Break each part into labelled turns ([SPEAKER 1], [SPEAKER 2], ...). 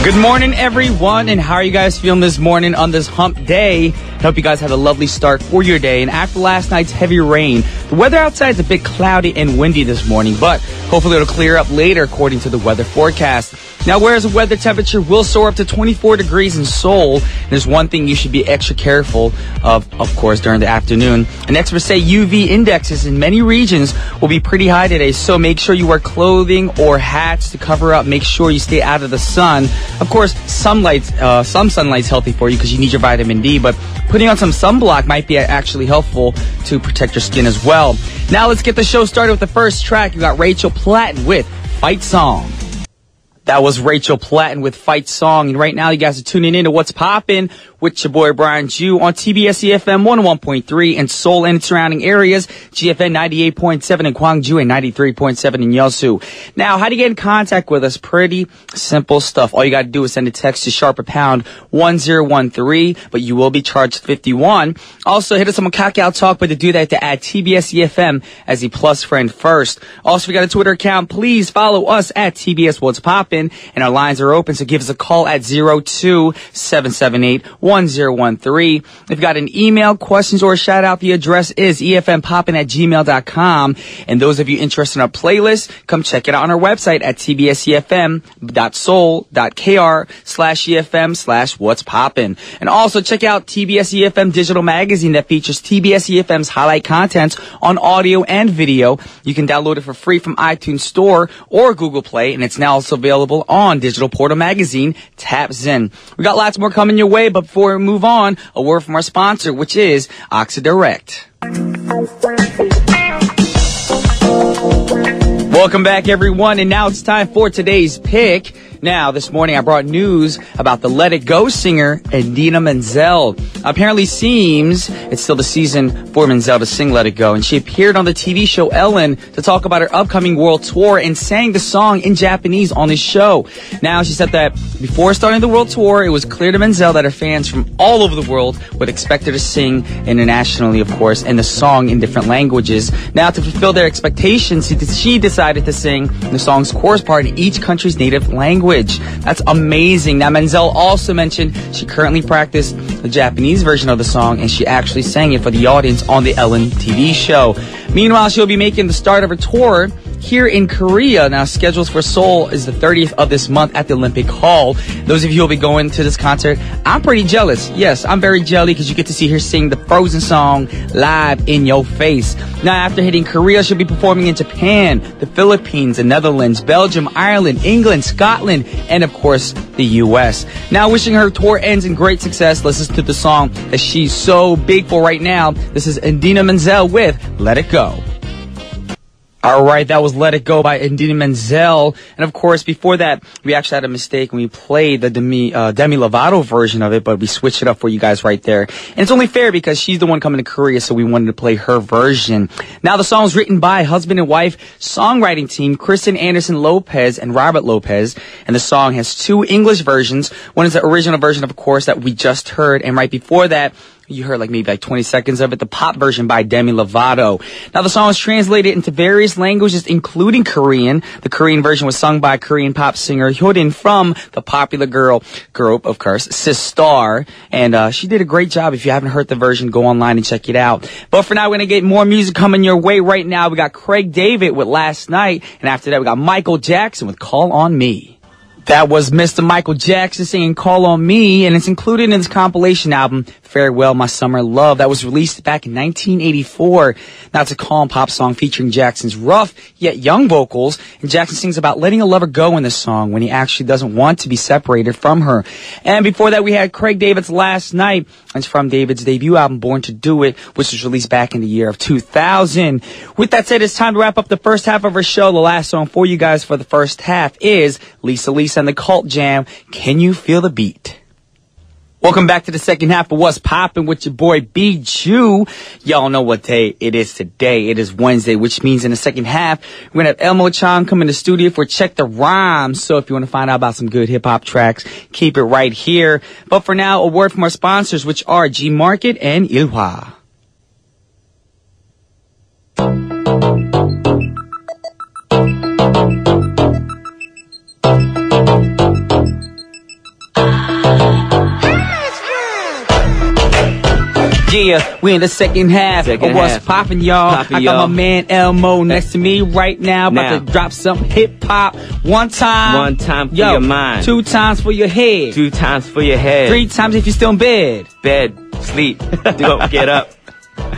[SPEAKER 1] Good morning, everyone, and how are you guys feeling this morning on this hump day? I hope you guys had a lovely start for your day. And after last night's heavy rain, the weather outside is a bit cloudy and windy this morning, but hopefully it'll clear up later according to the weather forecast. Now, whereas the weather temperature will soar up to 24 degrees in Seoul, there's one thing you should be extra careful of course, during the afternoon. And experts say UV indexes in many regions will be pretty high today, so make sure you wear clothing or hats to cover up. Make sure you stay out of the sun. Of course, some sunlight's healthy for you because you need your vitamin D, but putting on some sunblock might be actually helpful to protect your skin as well. Now, let's get the show started with the first track. You got Rachel Platten with Fight Song. That was Rachel Platten with Fight Song. And right now, you guys are tuning in to What's Poppin' with your boy Brian Jew on TBS efm 101.3 in Seoul and its surrounding areas, GFN 98.7 in Gwangju and 93.7 in Yeosu. Now, how do you get in contact with us? Pretty simple stuff. All you got to do is send a text to #pound 1013, but you will be charged 51. Also, hit us on Kakao Talk, but to do that, you have to add TBS efm as a plus friend first. Also, we got a Twitter account. Please follow us at TBS What's Poppin'. And our lines are open, so give us a call at 02-778-1013. If you've got an email, questions, or a shout-out, the address is efmpoppin@gmail.com. And those of you interested in our playlist, come check it out on our website at tbsefm.soul.kr/efm/what's poppin'. And also check out TBS EFM digital magazine that features TBS EFM's highlight content on audio and video. You can download it for free from iTunes Store or Google Play, and it's now also available on Digital Portal Magazine, Taps In. We got lots more coming your way, but before we move on, a word from our sponsor, which is Oxa Direct. Welcome back, everyone, and now it's time for today's pick. Now, this morning I brought news about the Let It Go singer, Idina Menzel. Apparently seems it's still the season for Menzel to sing Let It Go, and she appeared on the TV show Ellen to talk about her upcoming world tour and sang the song in Japanese on the show. Now, she said that before starting the world tour, it was clear to Menzel that her fans from all over the world would expect her to sing internationally, of course, and the song in different languages. Now, to fulfill their expectations, she decided to sing the song's chorus part in each country's native language. That's amazing. Now, Menzel also mentioned she currently practiced the Japanese version of the song, and she actually sang it for the audience on the Ellen TV show. Meanwhile, she'll be making the start of her tour here in Korea. Now, scheduled for Seoul is the 30th of this month at the Olympic Hall. Those of you who will be going to this concert, I'm pretty jealous. Yes, I'm very jelly because you get to see her sing the Frozen song live in your face. Now, after hitting Korea, she'll be performing in Japan, the Philippines, the Netherlands, Belgium, Ireland, England, Scotland, and of course, the U.S. Now, wishing her tour ends in great success, let's listen to the song that she's so big for right now. This is Idina Menzel with Let It Go. All right, that was Let It Go by Idina Menzel. And of course, before that, we actually had a mistake when we played the Demi Lovato version of it, but we switched it up for you guys right there. And it's only fair because she's the one coming to Korea, so we wanted to play her version. Now, the song was written by husband and wife songwriting team Kristen Anderson Lopez and Robert Lopez. And the song has two English versions. One is the original version, of course, that we just heard. And right before that, you heard maybe 20 seconds of it, the pop version by Demi Lovato. Now, the song was translated into various languages, including Korean. The Korean version was sung by Korean pop singer Hyodin from the popular girl group, of course, Sistar. And she did a great job. If you haven't heard the version, go online and check it out. But for now, we're going to get more music coming your way. Right now, we got Craig David with Last Night. And after that, we got Michael Jackson with Call on Me. That was Mr. Michael Jackson singing Call on Me, and it's included in his compilation album, Farewell My Summer Love, that was released back in 1984. Now, it's a calm pop song featuring Jackson's rough yet young vocals, and Jackson sings about letting a lover go in the song when he actually doesn't want to be separated from her. And before that, we had Craig David's Last Night. It's from David's debut album, Born to Do It, which was released back in the year of 2000. With that said, it's time to wrap up the first half of our show. The last song for you guys for the first half is Lisa and the Cult Jam, Can You Feel the Beat? Welcome back to the second half of What's Poppin' with your boy B-Jew. Y'all know what day it is today. It is Wednesday, which means in the second half, we're going to have Elmo Chan come in the studio for Check the Rhymes. So if you want to find out about some good hip-hop tracks, keep it right here. But for now, a word from our sponsors, which are G Market and Ilhwa. Yeah, we in the second half of what's poppin', y'all. I got my man Elmo next to me right now. About to drop some hip-hop. One time for your mind. 2 times for your head.
[SPEAKER 2] 2 times for your head.
[SPEAKER 1] 3 times if you're still in bed.
[SPEAKER 2] Bed, sleep, don't get up.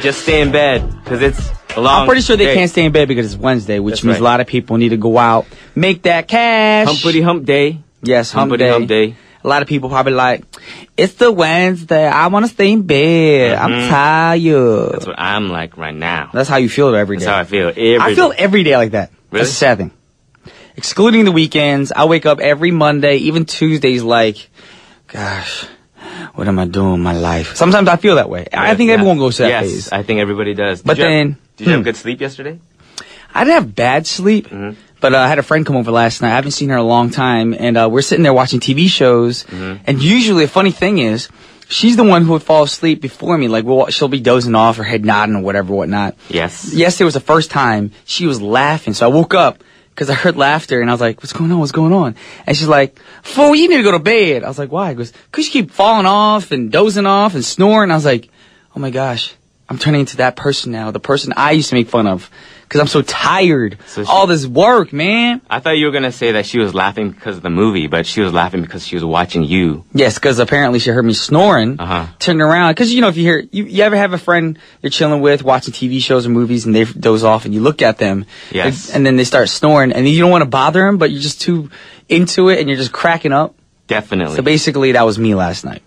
[SPEAKER 2] Just stay in bed, because it's a long
[SPEAKER 1] I'm pretty sure they
[SPEAKER 2] day.
[SPEAKER 1] can't stay in bed because it's Wednesday, which
[SPEAKER 2] That's
[SPEAKER 1] means
[SPEAKER 2] right.
[SPEAKER 1] a lot of people need to go out, make that cash.
[SPEAKER 2] Humpity hump day.
[SPEAKER 1] Yes, hump day.
[SPEAKER 2] Hump day.
[SPEAKER 1] A lot of people probably like, it's the Wednesday, I want to stay in bed, I'm tired.
[SPEAKER 2] That's what I'm like right now.
[SPEAKER 1] That's how you feel every day.
[SPEAKER 2] That's how I feel every
[SPEAKER 1] I feel every day like that.
[SPEAKER 2] Really?
[SPEAKER 1] That's a sad thing. Excluding the weekends, I wake up every Monday, even Tuesdays, like, gosh, what am I doing with my life? Sometimes I feel that way. I think everyone goes to that phase.
[SPEAKER 2] I think everybody does.
[SPEAKER 1] But then...
[SPEAKER 2] Did you have good sleep yesterday?
[SPEAKER 1] I didn't have bad sleep, but I had a friend come over last night. I haven't seen her in a long time, and we're sitting there watching TV shows, and usually, a funny thing is, she's the one who would fall asleep before me. Like, she'll be dozing off, her head nodding or whatever, whatnot.
[SPEAKER 2] Yes.
[SPEAKER 1] Yesterday was the first time she was laughing, so I woke up because I heard laughter, and I was like, what's going on, what's going on? And she's like, fool, you need to go to bed. I was like, why? She goes, because you keep falling off and dozing off and snoring. I was like, oh my gosh, I'm turning into that person now, the person I used to make fun of. Because I'm so tired. All this work, man.
[SPEAKER 2] I thought you were going to say that she was laughing because of the movie, but she was laughing because she was watching you.
[SPEAKER 1] Yes, because apparently she heard me snoring. Turned around. Because, you know, if you hear... You ever have a friend you're chilling with, watching TV shows or movies, and they doze off, and you look at them.
[SPEAKER 2] Yes.
[SPEAKER 1] And then they start snoring, and you don't want to bother them, but you're just too into it, and you're just cracking up.
[SPEAKER 2] Definitely.
[SPEAKER 1] So basically, that was me last night.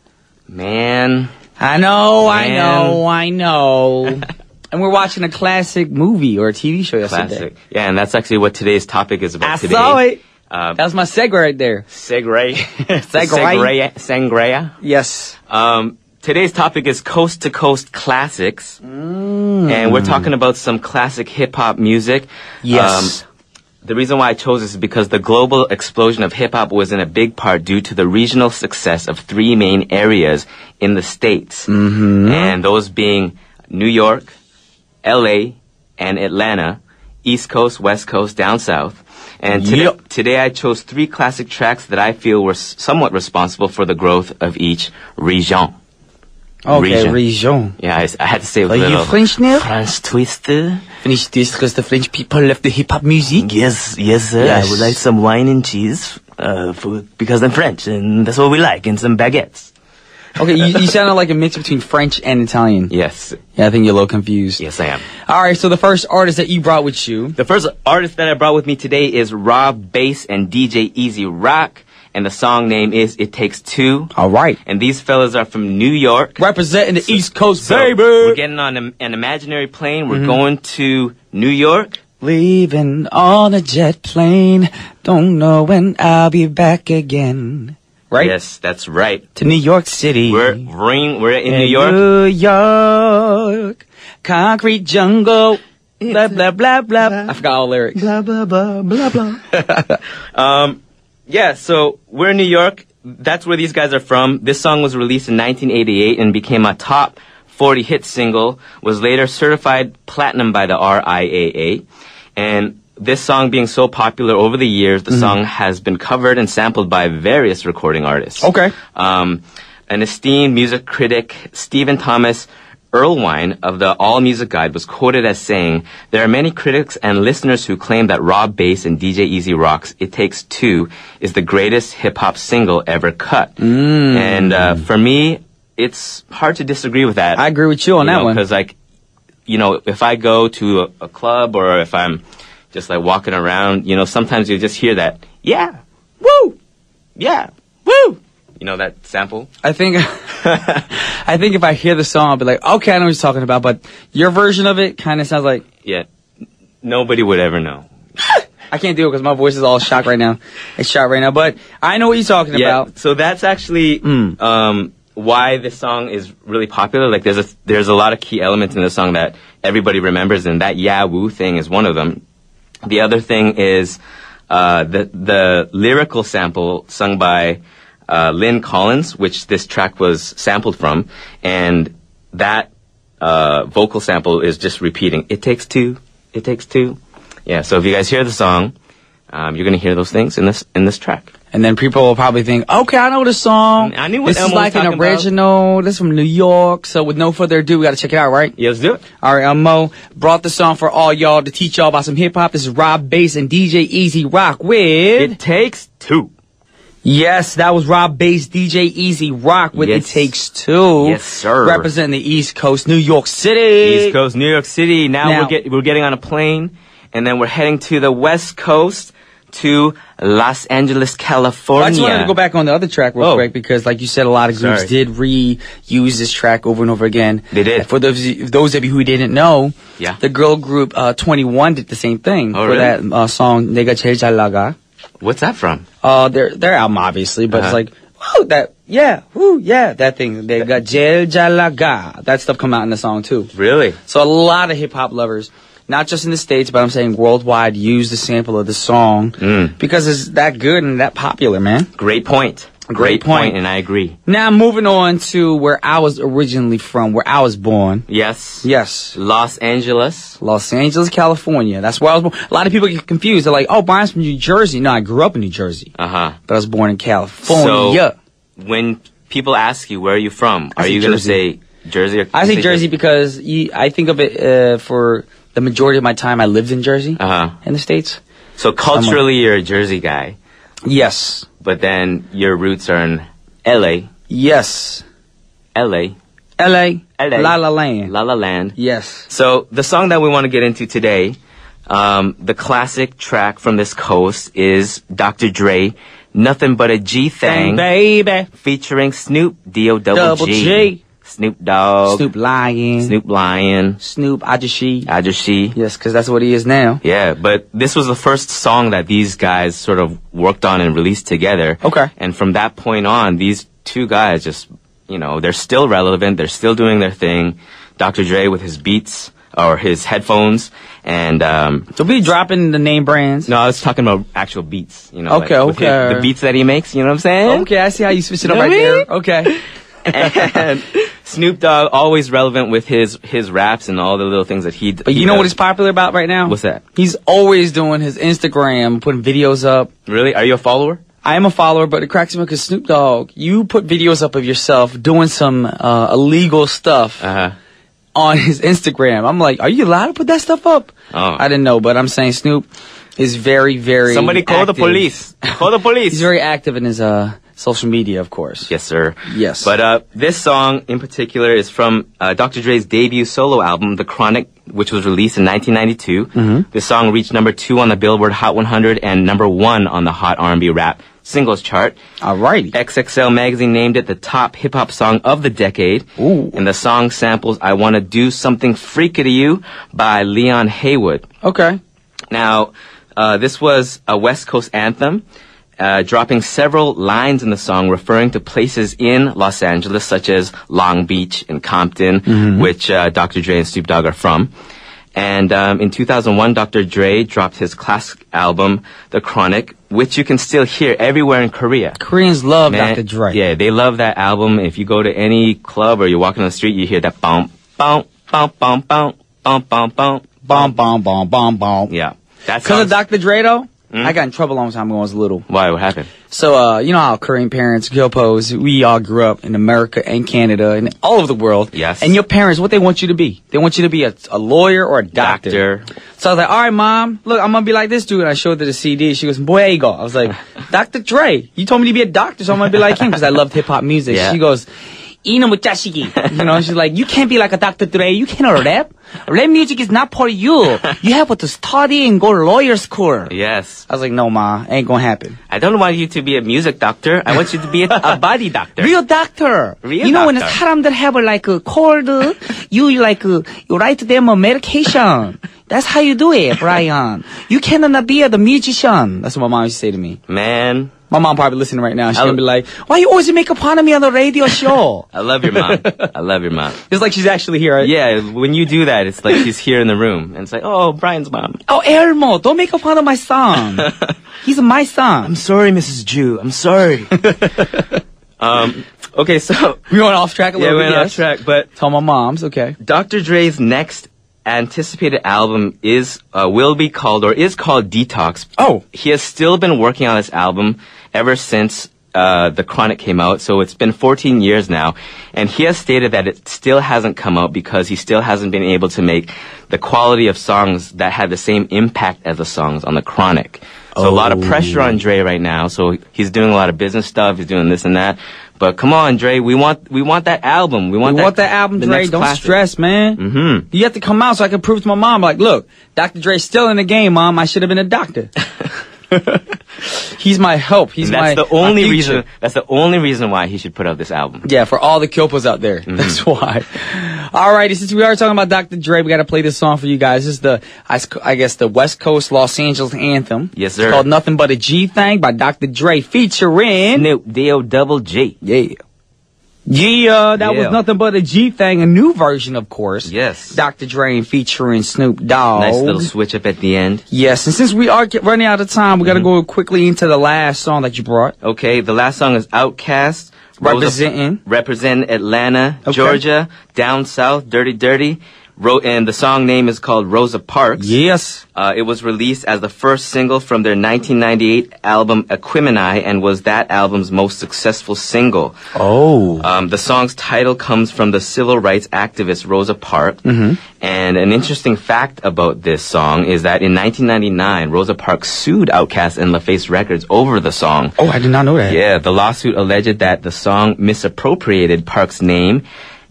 [SPEAKER 2] Man.
[SPEAKER 1] I know. And we're watching a classic movie or a TV show yesterday.
[SPEAKER 2] Classic. Yeah, and that's actually what today's topic is about today.
[SPEAKER 1] I saw it. That was my segue right there.
[SPEAKER 2] Sangria.
[SPEAKER 1] Yes.
[SPEAKER 2] Today's topic is Coast to Coast Classics. And we're talking about some classic hip-hop music.
[SPEAKER 1] Yes.
[SPEAKER 2] The reason why I chose this is because the global explosion of hip-hop was in a big part due to the regional success of 3 main areas in the States. And those being New York, LA, and Atlanta, East Coast, West Coast, down south. And today I chose 3 classic tracks that I feel were somewhat responsible for the growth of each region.
[SPEAKER 1] Okay, region.
[SPEAKER 2] Yeah, I had to say it with
[SPEAKER 1] Are
[SPEAKER 2] a little
[SPEAKER 1] you French now?
[SPEAKER 2] French twister.
[SPEAKER 1] French twist because the French people left the hip-hop music?
[SPEAKER 2] Yes, sir. Yes. I would like some wine and cheese because I'm French, and that's what we like, and some baguettes.
[SPEAKER 1] Okay, you sounded like a mix between French and Italian.
[SPEAKER 2] Yes.
[SPEAKER 1] Yeah, I think you're a little confused.
[SPEAKER 2] Yes, I am.
[SPEAKER 1] All right, so the first artist that you brought with you.
[SPEAKER 2] The first artist that I brought with me today is Rob Bass and DJ Easy Rock, and the song name is It Takes Two.
[SPEAKER 1] All right.
[SPEAKER 2] And these fellas are from New York.
[SPEAKER 1] Representing the East Coast, baby!
[SPEAKER 2] We're getting on an imaginary plane. We're going to New York.
[SPEAKER 1] Leaving on a jet plane. Don't know when I'll be back again. Right?
[SPEAKER 2] Yes, that's right.
[SPEAKER 1] To New York City.
[SPEAKER 2] We're in New York.
[SPEAKER 1] New York. Concrete jungle. Blah, blah, blah, blah. I forgot all the lyrics.
[SPEAKER 3] Blah, blah, blah, blah, blah.
[SPEAKER 2] Yeah, so we're in New York. That's where these guys are from. This song was released in 1988 and became a top 40 hit single, was later certified platinum by the RIAA. And this song being so popular over the years, the song has been covered and sampled by various recording artists.
[SPEAKER 1] Okay.
[SPEAKER 2] An esteemed music critic, Stephen Thomas Erlewine of the All Music Guide was quoted as saying, "There are many critics and listeners who claim that Rob Bass and DJ Easy Rock's It Takes Two is the greatest hip-hop single ever cut." And for me, it's hard to disagree with that.
[SPEAKER 1] I agree with you on that one.
[SPEAKER 2] Because, like, you know, if I go to a club or if I'm just, like, walking around, you know, sometimes you just hear that, yeah, woo, yeah, woo. You know that sample?
[SPEAKER 1] I think if I hear the song, I'll be like, okay, I know what he's talking about, but your version of it kind of sounds like...
[SPEAKER 2] Yeah, nobody would ever know.
[SPEAKER 1] I can't do it because my voice is all shocked right now. It's shot right now, but I know what you're talking about.
[SPEAKER 2] So that's actually why this song is really popular. Like, there's a lot of key elements in the song that everybody remembers, and that yeah woo thing is one of them. The other thing is the lyrical sample sung by Lynn Collins, which this track was sampled from, and that vocal sample is just repeating, "It takes two, it takes two." Yeah, so if you guys hear the song, you're going to hear those things in this track.
[SPEAKER 1] And then people will probably think, okay, I know the song.
[SPEAKER 2] I knew what
[SPEAKER 1] this
[SPEAKER 2] Elmo
[SPEAKER 1] is like
[SPEAKER 2] was
[SPEAKER 1] an
[SPEAKER 2] talking
[SPEAKER 1] original. This is from New York. So with no further ado, we got to check it out, right?
[SPEAKER 2] Yeah, let's do it.
[SPEAKER 1] All right, Mo brought the song for all y'all to teach y'all about some hip-hop. This is Rob Bass and DJ Easy Rock with...
[SPEAKER 2] It Takes Two.
[SPEAKER 1] Yes, that was Rob Bass, DJ Easy Rock with It Takes Two.
[SPEAKER 2] Yes, sir.
[SPEAKER 1] Representing the East Coast, New York City.
[SPEAKER 2] East Coast, New York City. Now we're getting on a plane, and then we're heading to the West Coast to Los Angeles, California.
[SPEAKER 1] I just wanted to go back on the other track real quick because, like you said, a lot of groups did reuse this track over and over again.
[SPEAKER 2] They did.
[SPEAKER 1] For those of you who didn't know, the girl group 21 did the same thing for that song "Nega Jeil Jar Naga."
[SPEAKER 2] What's that from?
[SPEAKER 1] Their album, obviously, but it's like, that thing. "Nega Jeil Jar Naga." That stuff come out in the song too.
[SPEAKER 2] Really?
[SPEAKER 1] So a lot of hip hop lovers, not just in the States, but I'm saying worldwide, use the sample of the song because it's that good and that popular, man.
[SPEAKER 2] Great point. Great point, and I agree.
[SPEAKER 1] Now, moving on to where I was originally from, where I was born.
[SPEAKER 2] Yes.
[SPEAKER 1] Yes.
[SPEAKER 2] Los Angeles,
[SPEAKER 1] California. That's where I was born. A lot of people get confused. They're like, oh, Brian's from New Jersey. No, I grew up in New Jersey.
[SPEAKER 2] Uh-huh.
[SPEAKER 1] But I was born in California.
[SPEAKER 2] So, when people ask you, where are you from? Are you going to say Jersey? Or
[SPEAKER 1] I say Jersey because I think of it for the majority of my time I lived in Jersey in the States.
[SPEAKER 2] So culturally, you're a Jersey guy.
[SPEAKER 1] Yes.
[SPEAKER 2] But then your roots are in L.A.
[SPEAKER 1] Yes.
[SPEAKER 2] L.A.
[SPEAKER 1] L.A. La La Land.
[SPEAKER 2] La La Land.
[SPEAKER 1] Yes.
[SPEAKER 2] So the song that we want to get into today, the classic track from this coast is Dr. Dre, Nothing But a G-Thang,
[SPEAKER 1] baby,
[SPEAKER 2] featuring Snoop D-O-double-G. Snoop Dogg.
[SPEAKER 1] Snoop Lion. Snoop Ajashi. Yes, because that's what he is now.
[SPEAKER 2] Yeah, but this was the first song that these guys sort of worked on and released together.
[SPEAKER 1] Okay.
[SPEAKER 2] And from that point on, these two guys just, they're still relevant. They're still doing their thing. Dr. Dre with his beats or his headphones. And,
[SPEAKER 1] so be dropping the name brands.
[SPEAKER 2] No, I was talking about actual beats,
[SPEAKER 1] Okay.
[SPEAKER 2] The beats that he makes, you know what I'm saying?
[SPEAKER 1] Okay, I see how you switch it up right there. Okay.
[SPEAKER 2] And Snoop Dogg always relevant with his raps and all the little things that he.
[SPEAKER 1] But you know what he's popular about right now?
[SPEAKER 2] What's that?
[SPEAKER 1] He's always doing his Instagram, putting videos up.
[SPEAKER 2] Really? Are you a follower?
[SPEAKER 1] I am a follower, but it cracks me up because Snoop Dogg, you put videos up of yourself doing some illegal stuff on his Instagram. I'm like, are you allowed to put that stuff up?
[SPEAKER 2] Oh.
[SPEAKER 1] I didn't know, but I'm saying Snoop is very, very.
[SPEAKER 2] Somebody call
[SPEAKER 1] active.
[SPEAKER 2] the police. Call the police.
[SPEAKER 1] He's very active in his social media, of course.
[SPEAKER 2] Yes, sir.
[SPEAKER 1] Yes.
[SPEAKER 2] But this song in particular is from Dr. Dre's debut solo album, The Chronic, which was released in 1992. This song reached number 2 on the Billboard Hot 100 and number 1 on the Hot R&B Rap Singles chart.
[SPEAKER 1] Alrighty.
[SPEAKER 2] XXL magazine named it the top hip-hop song of the decade.
[SPEAKER 1] Ooh.
[SPEAKER 2] And the song samples I Wanna Do Something Freaky to You by Leon Haywood.
[SPEAKER 1] Okay.
[SPEAKER 2] Now, this was a West Coast anthem. Dropping several lines in the song referring to places in Los Angeles, such as Long Beach and Compton, which Dr. Dre and Snoop Dogg are from. And in 2001, Dr. Dre dropped his classic album, The Chronic, which you can still hear everywhere in Korea.
[SPEAKER 1] Koreans love Dr. Dre.
[SPEAKER 2] Yeah, they love that album. If you go to any club or you're walking on the street, you hear that bump, bump, bump, bump, bump, bump, bump, bump,
[SPEAKER 1] bump, bump, bump, bump, bump.
[SPEAKER 2] Yeah.
[SPEAKER 1] Because of Dr. Dre, though? I got in trouble a long time ago when I was little.
[SPEAKER 2] Why? What happened?
[SPEAKER 1] So, you know how Korean parents, girl-pose, we all grew up in America and Canada and all over the world.
[SPEAKER 2] Yes.
[SPEAKER 1] And your parents, what they want you to be? They want you to be a lawyer or a doctor. So I was like, all right, Mom, look, I'm going to be like this dude. And I showed her the CD. She goes, Boyega. I was like, Dr. Dre, you told me to be a doctor, so I'm going to be like him because I loved hip-hop music. Yeah. She goes, 이놈의 자식이. You know, she's like, you can't be like a Dr. Dre. You cannot rap. Rap music is not for you. You have to study and go to lawyer school.
[SPEAKER 2] Yes.
[SPEAKER 1] I was like, no, Ma, ain't gonna happen.
[SPEAKER 2] I don't want you to be a music doctor. I want you to be a body doctor.
[SPEAKER 1] Real doctor.
[SPEAKER 2] Real
[SPEAKER 1] you know,
[SPEAKER 2] doctor.
[SPEAKER 1] when 사람들 have like a cold, you write them a medication. That's how you do it, Brian. You cannot be the musician. That's what my mom used to say to me.
[SPEAKER 2] Man.
[SPEAKER 1] My mom probably listening right now. She's going to be like, why you always make fun of me on the radio show?
[SPEAKER 2] I love your mom. I love your mom.
[SPEAKER 1] It's like she's actually here. Right?
[SPEAKER 2] Yeah, when you do that, it's like she's here in the room. And it's like, oh, Brian's mom.
[SPEAKER 1] Oh, Elmo, don't make fun of my son. He's my son.
[SPEAKER 2] I'm sorry, Mrs. Jew. I'm sorry. Okay, so...
[SPEAKER 1] We went off track a little bit.
[SPEAKER 2] Yeah, we went off track, but...
[SPEAKER 1] Tell my mom's, okay.
[SPEAKER 2] Dr. Dre's next anticipated album will be called Detox.
[SPEAKER 1] Oh.
[SPEAKER 2] He has still been working on this album ever since The Chronic came out, so it's been 14 years now, and he has stated that it still hasn't come out because he still hasn't been able to make the quality of songs that had the same impact as the songs on The Chronic. So a lot of pressure on Dre right now, so he's doing a lot of business stuff, he's doing this and that. But come on, Dre, we want that album. We want that album,
[SPEAKER 1] Dre. Don't stress, man.
[SPEAKER 2] Mm-hmm.
[SPEAKER 1] You have to come out so I can prove to my mom, like, look, Dr. Dre's still in the game, Mom. I should have been a doctor. He's my help.
[SPEAKER 2] That's the only reason why he should put out this album.
[SPEAKER 1] Yeah, for all the Kyopos out there. Mm-hmm. That's why. Alrighty, since we are talking about Dr. Dre, we got to play this song for you guys. This is the West Coast Los Angeles anthem.
[SPEAKER 2] Yes, sir.
[SPEAKER 1] It's called Nothing But a G Thing by Dr. Dre featuring
[SPEAKER 2] Snoop D-O-double-G.
[SPEAKER 1] Yeah. Yeah, that was Nothing But a G Thing, a new version, of course.
[SPEAKER 2] Yes.
[SPEAKER 1] Dr. Dre featuring Snoop Dogg.
[SPEAKER 2] Nice little switch up at the end.
[SPEAKER 1] Yes, and since we are running out of time, we got to go quickly into the last song that you brought.
[SPEAKER 2] Okay, the last song is Outkast. Represent Atlanta,
[SPEAKER 1] okay.
[SPEAKER 2] Georgia, down south, Dirty Dirty. And the song name is called Rosa Parks.
[SPEAKER 1] Yes.
[SPEAKER 2] It was released as the first single from their 1998 album Equimini and was that album's most successful single.
[SPEAKER 1] Oh.
[SPEAKER 2] The song's title comes from the civil rights activist Rosa Parks. Mm-hmm. And an interesting fact about this song is that in 1999, Rosa Parks sued Outkast and LaFace Records over the song.
[SPEAKER 1] Oh, I did not know that.
[SPEAKER 2] Yeah, the lawsuit alleged that the song misappropriated Parks' name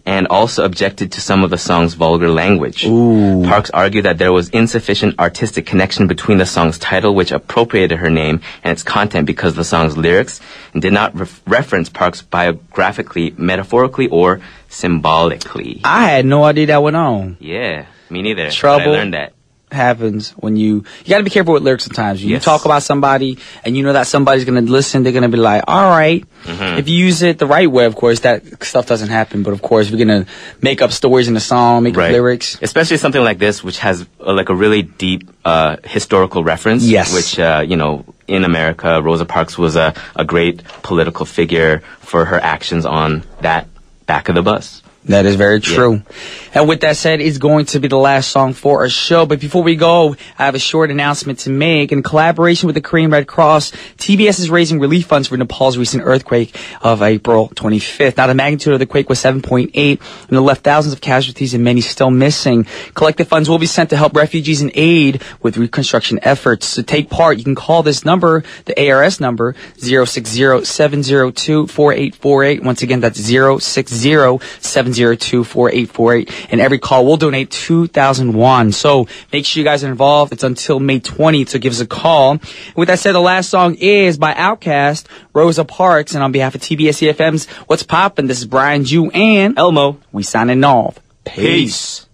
[SPEAKER 2] and also objected to some of the song's vulgar language.
[SPEAKER 1] Ooh.
[SPEAKER 2] Parks argued that there was insufficient artistic connection between the song's title, which appropriated her name, and its content because of the song's lyrics, and did not reference Parks biographically, metaphorically, or symbolically.
[SPEAKER 1] I had no idea that went on.
[SPEAKER 2] Yeah, me neither.
[SPEAKER 1] Trouble.
[SPEAKER 2] I learned that.
[SPEAKER 1] Happens when you got to be careful with lyrics sometimes. You
[SPEAKER 2] Yes.
[SPEAKER 1] talk about somebody and you know that somebody's going to listen, they're going to be like, all right.
[SPEAKER 2] Mm-hmm.
[SPEAKER 1] If you use it the right way, of course, that stuff doesn't happen. But of course, we're going to make up stories in the song, make up lyrics.
[SPEAKER 2] Especially something like this, which has like a really deep historical reference.
[SPEAKER 1] Yes.
[SPEAKER 2] Which, in America, Rosa Parks was a great political figure for her actions on that back of the bus.
[SPEAKER 1] That is very true. Yeah. And with that said, it's going to be the last song for our show. But before we go, I have a short announcement to make. In collaboration with the Korean Red Cross, TBS is raising relief funds for Nepal's recent earthquake of April 25th. Now, the magnitude of the quake was 7.8, and it left thousands of casualties and many still missing. Collected funds will be sent to help refugees in aid with reconstruction efforts. To take part, you can call this number, the ARS number, 060-702-4848. Once again, that's 060-702-4848. And every call will donate 2,000 won. So make sure you guys are involved. It's until May 20th, so give us a call. With that said, the last song is by Outkast, Rosa Parks. And on behalf of TBS efm's What's Poppin', this is Brian, Ju, and
[SPEAKER 2] Elmo.
[SPEAKER 1] We signing off. Peace.